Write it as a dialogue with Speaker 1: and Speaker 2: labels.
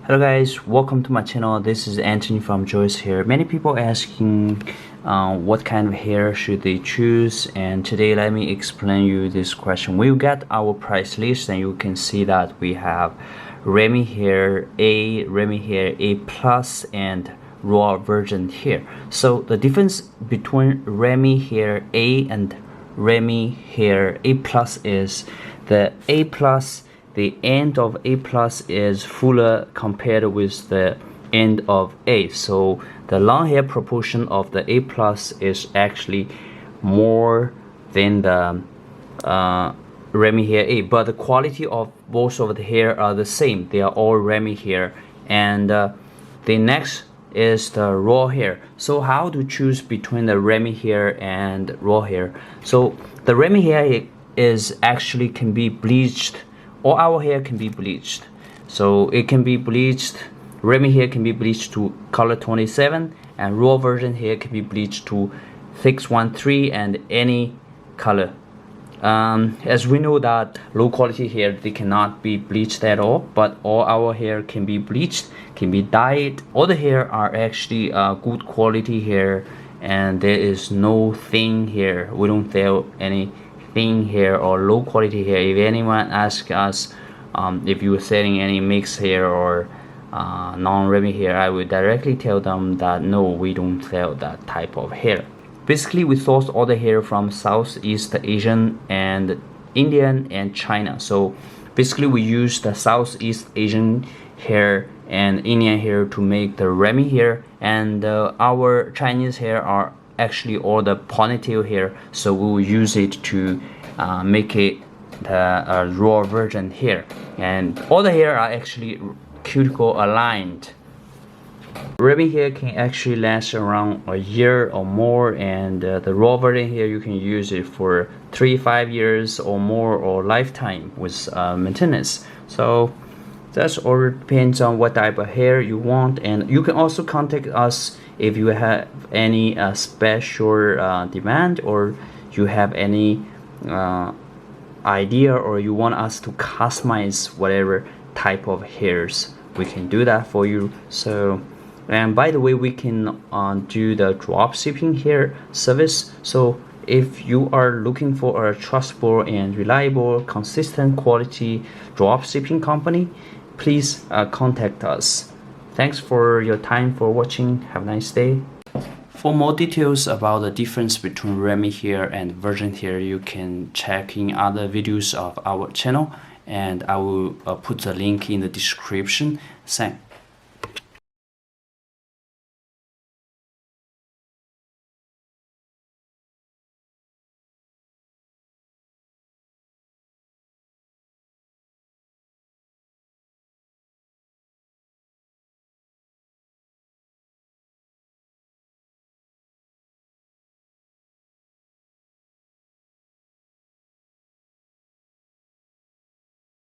Speaker 1: Hello guys, welcome to my channel. This is Anthony from Joyce Hair. Many people asking what kind of hair should they choose, and today let me explain you this question. We got our price list and you can see that we have Remy Hair A, Remy Hair A Plus, and Raw Virgin Hair. So the difference between Remy Hair A and Remy Hair A Plus is the A Plus, the end of A Plus is fuller compared with the end of A. So the long hair proportion of the A Plus is actually more than the Remy Hair A, but the quality of both of the hair are the same. They are all Remy hair. And the next is the raw hair. So how to choose between the Remy hair and raw hair? So the Remy hair is actually can be bleached. All our hair can be bleached, so it can be bleached. Remy hair can be bleached to color 27, and raw virgin hair can be bleached to 613 and any color. As we know that low quality hair, they cannot be bleached at all, but all our hair can be bleached, can be dyed. All the hair are actually good quality hair, and there is no thin hair. We don't sell any thin hair or low quality hair. If anyone asks us if you are selling any mixed hair or non-Remy hair, I will directly tell them that no, we don't sell that type of hair. Basically, we source all the hair from Southeast Asian and Indian and China. So basically we use the Southeast Asian hair and Indian hair to make the Remy hair, and our Chinese hair are actually all the ponytail hair, so we will use it to make it the raw virgin hair. And all the hair are actually cuticle aligned. Remy hair can actually last around a year or more, and the raw virgin hair you can use it for 3-5 years or more, or lifetime with maintenance. So that's all depends on what type of hair you want, and you can also contact us if you have any special demand, or you have any idea, or you want us to customize whatever type of hairs. We can do that for you. So, and by the way, we can do the drop shipping hair service. So if you are looking for a trustable and reliable, consistent quality drop shipping company, please contact us. Thanks for your time for watching. Have a nice day. For more details about the difference between Remy hair and virgin hair, you can check in other videos of our channel, and I will put the link in the description. Thanks.